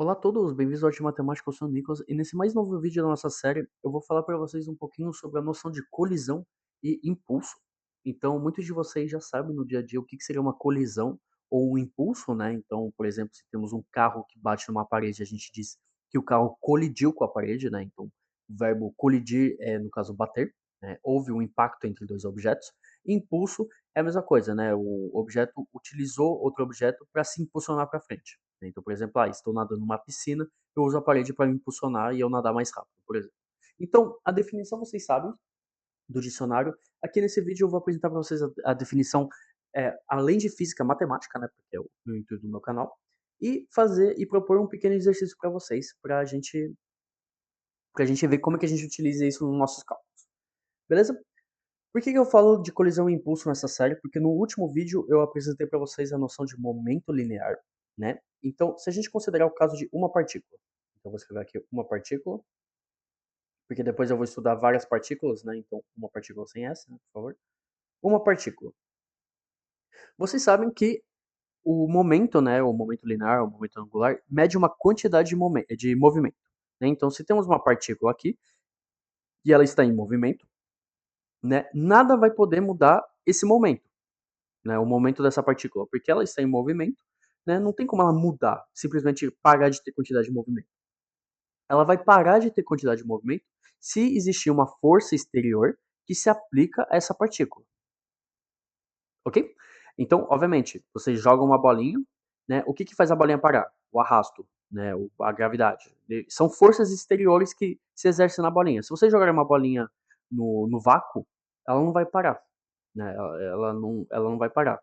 Olá a todos, bem-vindos ao Arte Matemática, eu sou o Nicolas, e nesse mais novo vídeo da nossa série, eu vou falar para vocês um pouquinho sobre a noção de colisão e impulso. Então, muitos de vocês já sabem no dia a dia o que seria uma colisão ou um impulso, né? Então, por exemplo, se temos um carro que bate numa parede, a gente diz que o carro colidiu com a parede, né? Então, o verbo colidir é, no caso, bater, né? Houve um impacto entre dois objetos. Impulso é a mesma coisa, né? O objeto utilizou outro objeto para se impulsionar para frente. Então, por exemplo, estou nadando numa piscina, eu uso a parede para me impulsionar e eu nadar mais rápido, por exemplo. Então, a definição vocês sabem do dicionário. Aqui nesse vídeo eu vou apresentar para vocês a definição, além de física, matemática, né, porque é o intuito do meu canal, e fazer e propor um pequeno exercício para vocês, para a gente ver como é que a gente utiliza isso nos nossos cálculos. Beleza? Por que eu falo de colisão e impulso nessa série? Porque no último vídeo eu apresentei para vocês a noção de momento linear, né? Então, se a gente considerar o caso de uma partícula, então eu vou escrever aqui uma partícula, porque depois eu vou estudar várias partículas, né? Então, uma partícula sem essa, né, por favor. Uma partícula. Vocês sabem que o momento, né, o momento linear, o momento angular, mede uma quantidade de movimento. Né? Então, se temos uma partícula aqui e ela está em movimento, né, nada vai poder mudar esse momento. Né, o momento dessa partícula, porque ela está em movimento, né, não tem como ela mudar, simplesmente parar de ter quantidade de movimento. Ela vai parar de ter quantidade de movimento se existir uma força exterior que se aplica a essa partícula, ok? Então, obviamente, você joga uma bolinha, né, o que faz a bolinha parar? O arrasto, né, a gravidade. São forças exteriores que se exercem na bolinha. Se você jogar uma bolinha no vácuo, ela não vai parar, né? Ela não vai parar.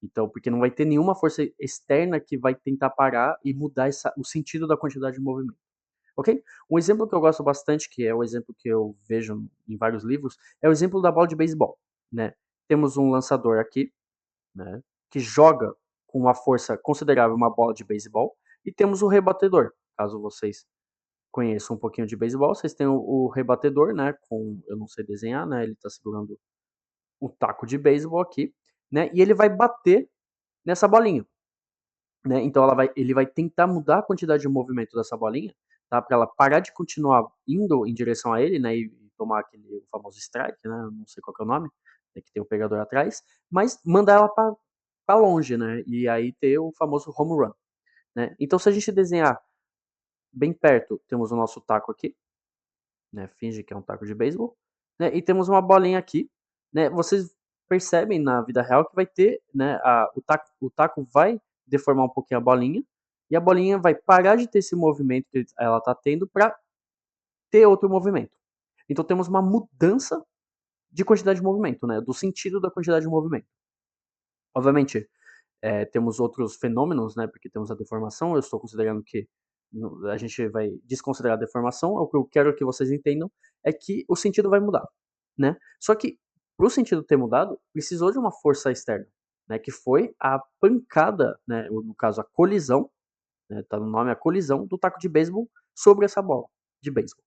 Então, porque não vai ter nenhuma força externa que vai tentar parar e mudar o sentido da quantidade de movimento. Ok? Um exemplo que eu gosto bastante, que é o exemplo que eu vejo em vários livros, é o exemplo da bola de beisebol. Né? Temos um lançador aqui, né, que joga com uma força considerável uma bola de beisebol, e temos o rebatedor. Caso vocês conheçam um pouquinho de beisebol, vocês têm o rebatedor, né, eu não sei desenhar, né, ele está segurando o taco de beisebol aqui, né? E ele vai bater nessa bolinha, né? Então ele vai tentar mudar a quantidade de movimento dessa bolinha, tá? Para ela parar de continuar indo em direção a ele, né? E tomar aquele famoso strike, né? Não sei qual que é o nome, né? Que tem o pegador atrás, mas mandar ela para longe, né? E aí ter o famoso home run, né? Então se a gente desenhar bem perto, temos o nosso taco aqui, né? Finge que é um taco de beisebol, né? E temos uma bolinha aqui, né? Vocês percebem na vida real que vai ter, né? O taco vai deformar um pouquinho a bolinha e a bolinha vai parar de ter esse movimento que ela está tendo para ter outro movimento. Então temos uma mudança de quantidade de movimento, né? Do sentido da quantidade de movimento. Obviamente, temos outros fenômenos, né? Porque temos a deformação. Eu estou considerando que a gente vai desconsiderar a deformação. O que eu quero que vocês entendam é que o sentido vai mudar, né? Só que para o sentido ter mudado, precisou de uma força externa, né? Que foi a pancada, né? No caso, a colisão, né? Tá no nome a colisão do taco de beisebol sobre essa bola de beisebol,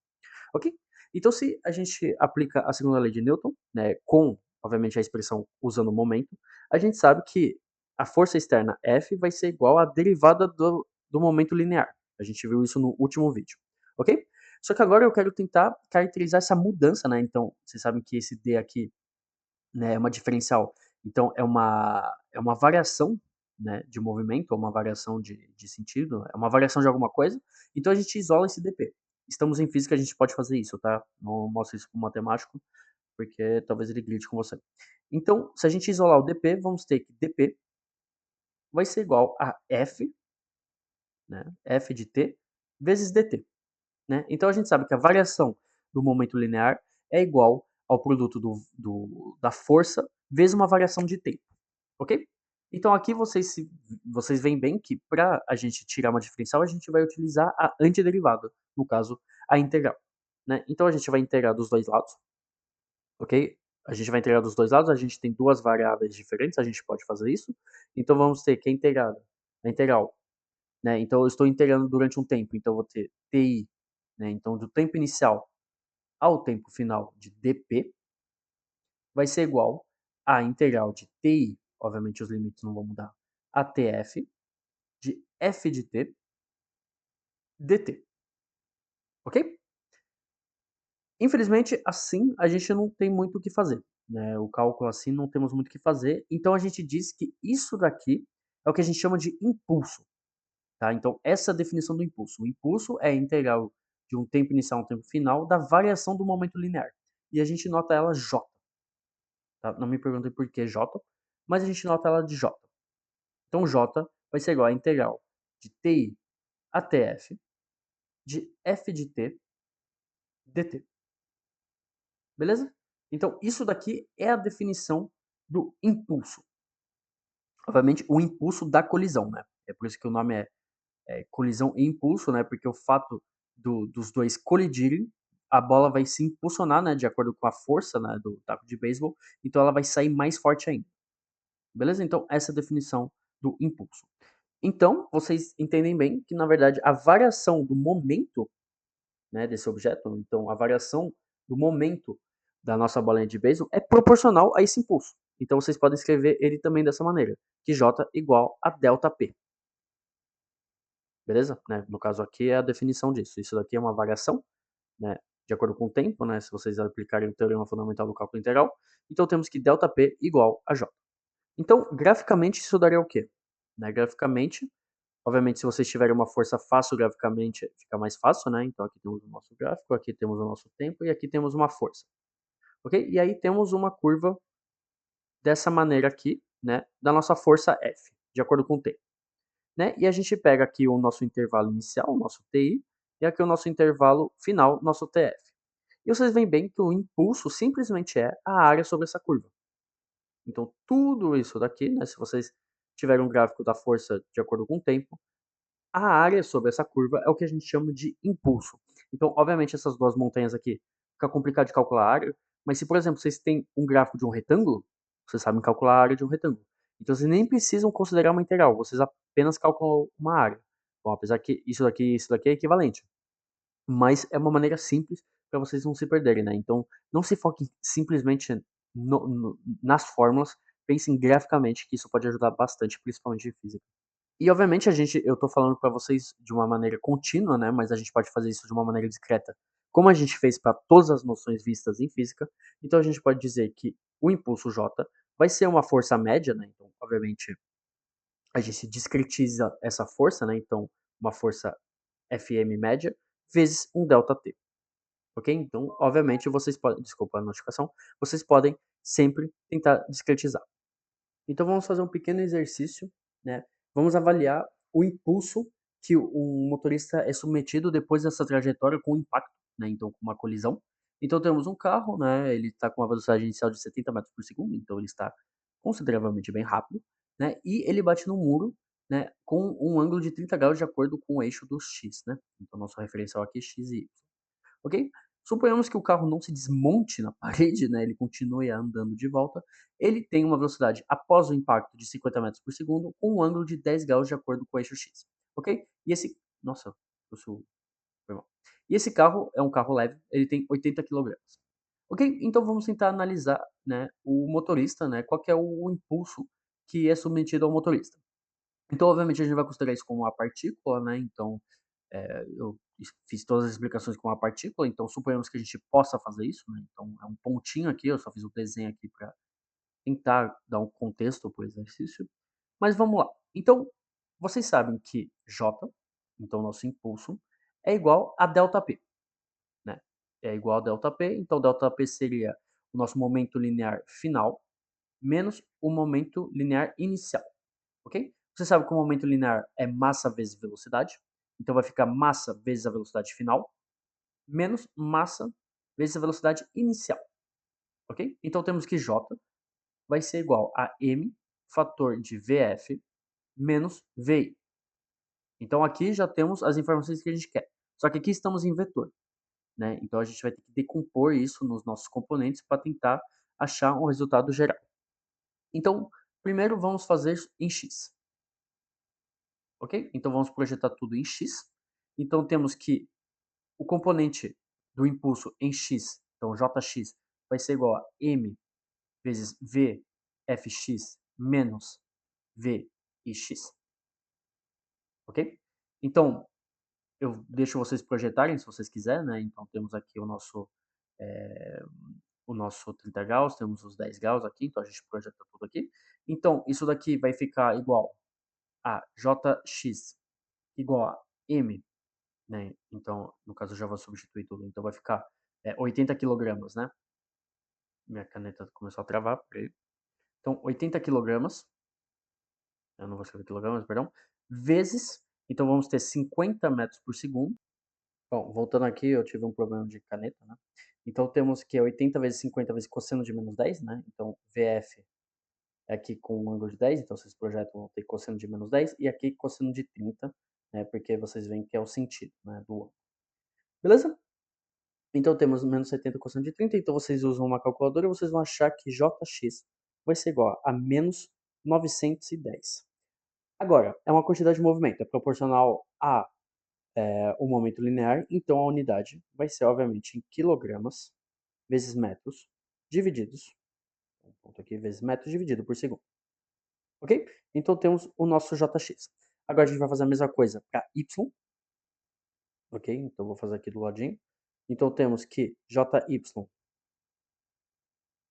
ok? Então, se a gente aplica a segunda lei de Newton, né? Com, obviamente, a expressão usando o momento, a gente sabe que a força externa F vai ser igual à derivada do momento linear. A gente viu isso no último vídeo, ok? Só que agora eu quero tentar caracterizar essa mudança, né? Então, vocês sabem que esse D aqui, né, é uma diferencial. Então, é uma variação, né, de movimento, ou uma variação de sentido, é uma variação de alguma coisa. Então, a gente isola esse dp. Estamos em física, a gente pode fazer isso, tá? Não mostro isso para o matemático, porque talvez ele grite com você. Então, se a gente isolar o dp, vamos ter que dp vai ser igual a f, né, f de t, vezes dt. Né? Então, a gente sabe que a variação do momento linear é igual ao produto da força vezes uma variação de tempo. Ok? Então, aqui vocês veem bem que para a gente tirar uma diferencial, a gente vai utilizar a antiderivada, no caso, a integral. Né? Então, a gente vai integrar dos dois lados, ok? A gente vai integrar dos dois lados, a gente tem duas variáveis diferentes, a gente pode fazer isso. Então, vamos ter que a integral, né? Então, eu estou integrando durante um tempo, então eu vou ter TI, né? Então, do tempo inicial ao tempo final de dp vai ser igual à integral de TI, obviamente os limites não vão mudar, a TF, de f de t, dt, ok? Infelizmente, assim a gente não tem muito o que fazer, né? O cálculo assim não temos muito o que fazer, então a gente diz que isso daqui é o que a gente chama de impulso, tá? Então essa é a definição do impulso. O impulso é a integral de um tempo inicial a um tempo final da variação do momento linear. E a gente nota ela j, tá? Não me perguntem por que j, mas a gente nota ela de j. Então j vai ser igual a integral de ti até f de f de t dt. Beleza? Então, isso daqui é a definição do impulso. Obviamente, o impulso da colisão, né? É por isso que o nome é colisão e impulso, né? Porque o fato dos dois colidirem, a bola vai se impulsionar, né? De acordo com a força, né, do taco de beisebol. Então, ela vai sair mais forte ainda. Beleza? Então, essa é a definição do impulso. Então, vocês entendem bem que, na verdade, a variação do momento, né, desse objeto, então a variação do momento da nossa bolinha de beisebol é proporcional a esse impulso. Então vocês podem escrever ele também dessa maneira, que J igual a ΔP. Beleza? Né? No caso aqui é a definição disso. Isso daqui é uma variação, né, de acordo com o tempo, né, se vocês aplicarem o teorema fundamental do cálculo integral. Então temos que ΔP igual a J. Então, graficamente, isso daria o quê? Né, graficamente, obviamente, se vocês tiverem uma força fácil graficamente, fica mais fácil, né? Então aqui temos o nosso gráfico, aqui temos o nosso tempo e aqui temos uma força, ok? E aí temos uma curva dessa maneira aqui, né? Da nossa força F, de acordo com o tempo, né? E a gente pega aqui o nosso intervalo inicial, o nosso TI, e aqui o nosso intervalo final, nosso TF. E vocês veem bem que o impulso simplesmente é a área sobre essa curva. Então tudo isso daqui, né? Se vocês tiverem um gráfico da força de acordo com o tempo, a área sobre essa curva é o que a gente chama de impulso. Então, obviamente, essas duas montanhas aqui fica complicado de calcular a área, mas se, por exemplo, vocês têm um gráfico de um retângulo, vocês sabem calcular a área de um retângulo. Então, vocês nem precisam considerar uma integral, vocês apenas calculam uma área. Bom, apesar que isso daqui é equivalente. Mas é uma maneira simples para vocês não se perderem, né? Então, não se foquem simplesmente nas fórmulas, pensem graficamente, que isso pode ajudar bastante, principalmente em física. E obviamente eu estou falando para vocês de uma maneira contínua, né, mas a gente pode fazer isso de uma maneira discreta, como a gente fez para todas as noções vistas em física. Então a gente pode dizer que o impulso J vai ser uma força média, né? Então, obviamente, a gente discretiza essa força, né? Então, uma força Fm média vezes um ΔT, ok? Então, obviamente, vocês podem, desculpa a notificação, vocês podem sempre tentar discretizar. Então vamos fazer um pequeno exercício, né? Vamos avaliar o impulso que o motorista é submetido depois dessa trajetória com impacto, né? Então com uma colisão. Então temos um carro, né? Ele está com uma velocidade inicial de 70 metros por segundo, então ele está consideravelmente bem rápido, né? E ele bate no muro, né? Com um ângulo de 30 graus de acordo com o eixo do x, né? Então nosso referencial aqui é x e y, ok? Suponhamos que o carro não se desmonte na parede, né? Ele continue andando de volta. Ele tem uma velocidade após o impacto de 50 metros por segundo, com um ângulo de 10 graus de acordo com o eixo X, ok? E esse, nossa, isso foi mal. E esse carro é um carro leve, ele tem 80 quilogramas, ok? Então vamos tentar analisar, né, o motorista, né? Qual que é o impulso que é submetido ao motorista. Então, obviamente, a gente vai considerar isso como uma partícula, né? Então, eu fiz todas as explicações com a partícula, então suponhamos que a gente possa fazer isso, né? Então é um pontinho aqui, eu só fiz o desenho aqui para tentar dar um contexto para o exercício. Mas vamos lá. Então, vocês sabem que J, então nosso impulso, é igual a ΔP, né? É igual a ΔP, então ΔP seria o nosso momento linear final menos o momento linear inicial, ok? Você sabe que o momento linear é massa vezes velocidade, então vai ficar massa vezes a velocidade final menos massa vezes a velocidade inicial, ok? Então temos que J vai ser igual a m fator de Vf menos Vi. Então aqui já temos as informações que a gente quer. Só que aqui estamos em vetor, né? Então a gente vai ter que decompor isso nos nossos componentes para tentar achar um resultado geral. Então, primeiro vamos fazer em x, ok? Então vamos projetar tudo em x. Então temos que o componente do impulso em x, então Jx, vai ser igual a m vezes Vfx menos Vix, ok? Então, eu deixo vocês projetarem se vocês quiserem, né? Então temos aqui eh, o nosso 30 graus, temos os 10 graus aqui, então a gente projeta tudo aqui. Então isso daqui vai ficar igual a Jx igual a M, né? Então, no caso eu já vou substituir tudo, então vai ficar 80 quilogramas, né? Minha caneta começou a travar, peraí. Então, 80 quilogramas, eu não vou escrever quilogramas, perdão, vezes, então vamos ter 50 metros por segundo. Bom, voltando aqui, eu tive um problema de caneta, né? Então temos que 80 vezes 50 vezes cosseno de menos 10, né? Então VF é aqui com um ângulo de 10, então vocês projetam vão ter cosseno de menos 10, e aqui cosseno de 30, né? Porque vocês veem que é o sentido, né? Do ângulo. Beleza? Então temos menos 70 cosseno de 30, então vocês usam uma calculadora e vocês vão achar que Jx vai ser igual a menos 910. Agora, é uma quantidade de movimento, é proporcional a o momento linear, então a unidade vai ser, obviamente, em quilogramas vezes metros divididos, um ponto aqui, vezes metros dividido por segundo. Ok? Então temos o nosso Jx. Agora a gente vai fazer a mesma coisa para y, ok? Então vou fazer aqui do ladinho. Então temos que Jy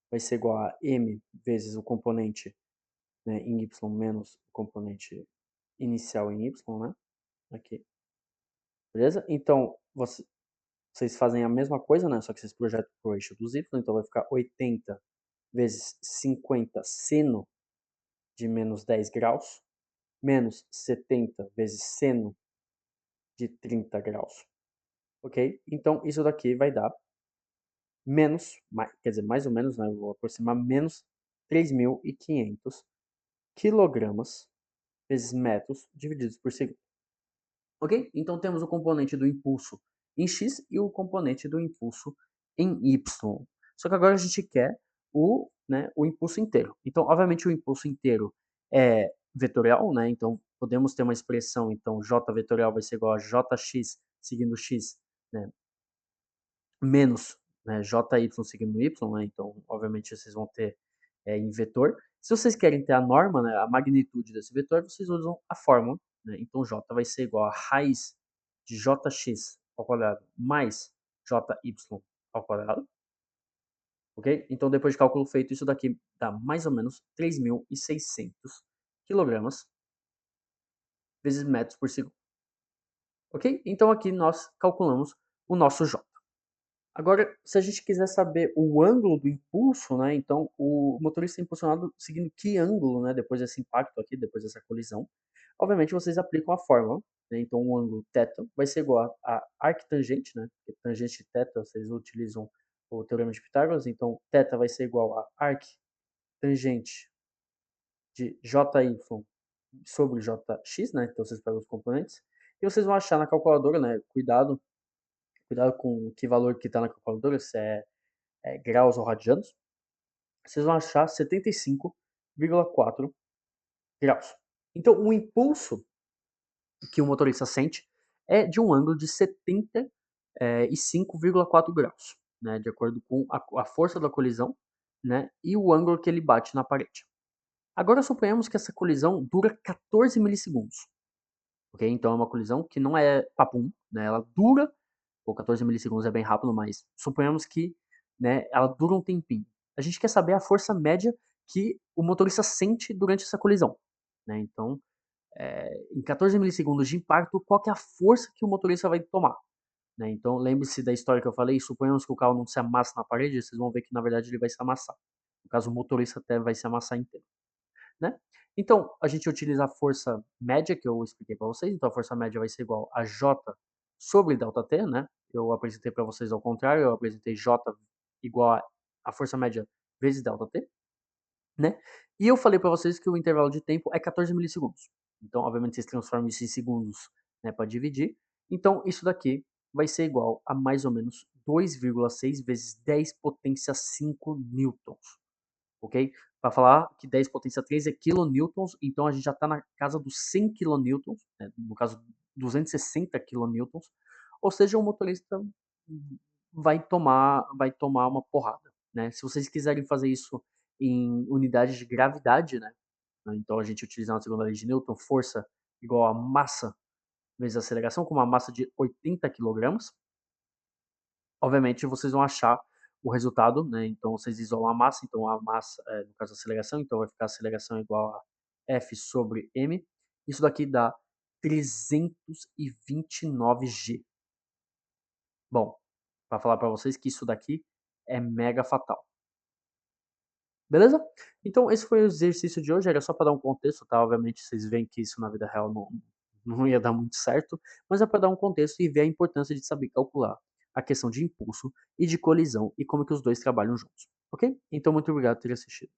vai ser igual a m vezes o componente, né, em y menos o componente inicial em y, né? Aqui. Beleza? Então vocês fazem a mesma coisa, né? Só que vocês projetam para o eixo dos y, então vai ficar 80 vezes 50 seno de menos 10 graus, menos 70 vezes seno de 30 graus. Ok? Então, isso daqui vai dar menos, quer dizer, mais ou menos, né? Eu vou aproximar menos 3.500 quilogramas vezes metros divididos por segundo. Ok? Então, temos o componente do impulso em x e o componente do impulso em y. Só que agora a gente quer o impulso inteiro. Então, obviamente, o impulso inteiro é vetorial, né? Então, podemos ter uma expressão, então, j vetorial vai ser igual a jx seguindo x, né? Menos, né, jy seguindo y, né? Então, obviamente, vocês vão ter em vetor. Se vocês querem ter a norma, né, a magnitude desse vetor, vocês usam a fórmula, né? Então, j vai ser igual a raiz de jx ao quadrado mais jy ao quadrado. Ok? Então, depois de cálculo feito, isso daqui dá mais ou menos 3.600 quilogramas vezes metros por segundo. Ok? Então, aqui nós calculamos o nosso j. Agora, se a gente quiser saber o ângulo do impulso, né, então o motorista é impulsionado seguindo que ângulo, né, depois desse impacto aqui, depois dessa colisão. Obviamente, vocês aplicam a fórmula, né, então o ângulo θ vai ser igual a arctangente, né, porque tangente e θ, vocês utilizam o teorema de Pitágoras, então θ vai ser igual a arctangente de jy sobre jx, né, então vocês pegam os componentes, e vocês vão achar na calculadora, né, cuidado com que valor que está na calculadora, se é graus ou radianos, vocês vão achar 75,4 graus. Então, o impulso que o motorista sente é de um ângulo de 75,4 graus, né, de acordo com a força da colisão, né, e o ângulo que ele bate na parede. Agora suponhamos que essa colisão dura 14 milissegundos. Ok? Então é uma colisão que não é papum, né, ela dura, 14 milissegundos é bem rápido, mas suponhamos que, né, ela dura um tempinho. A gente quer saber a força média que o motorista sente durante essa colisão, né? Então, em 14 milissegundos de impacto, qual que é a força que o motorista vai tomar, né? Então, lembre-se da história que eu falei, suponhamos que o carro não se amassa na parede, vocês vão ver que na verdade ele vai se amassar. No caso, o motorista até vai se amassar inteiro, né? Então, a gente utiliza a força média que eu expliquei para vocês. Então, a força média vai ser igual a J sobre ΔT, né? Eu apresentei para vocês ao contrário, eu apresentei J igual a força média vezes ΔT, né? E eu falei para vocês que o intervalo de tempo é 14 milissegundos. Então, obviamente, vocês transformam isso em segundos, né, para dividir. Então, isso daqui vai ser igual a mais ou menos 2,6 vezes 10 potência 5 newtons, ok? Para falar que 10 potência 3 é kilonewtons, então a gente já está na casa dos 100 kilonewtons, né? No caso 260 kilonewtons, ou seja, o motorista vai tomar uma porrada, né? Se vocês quiserem fazer isso em unidades de gravidade, né? Então a gente utiliza na segunda lei de Newton, força igual a massa vezes a aceleração com uma massa de 80 quilogramas. Obviamente, vocês vão achar o resultado, né? Então, vocês isolam a massa, então a massa, no caso a aceleração, então vai ficar a aceleração igual a F sobre M. Isso daqui dá 329 G. Bom, para falar para vocês que isso daqui é mega fatal. Beleza? Então, esse foi o exercício de hoje. Era só para dar um contexto, tá? Obviamente, vocês veem que isso na vida real não ia dar muito certo, mas é para dar um contexto e ver a importância de saber calcular a questão de impulso e de colisão e como que os dois trabalham juntos, ok? Então, muito obrigado por ter assistido.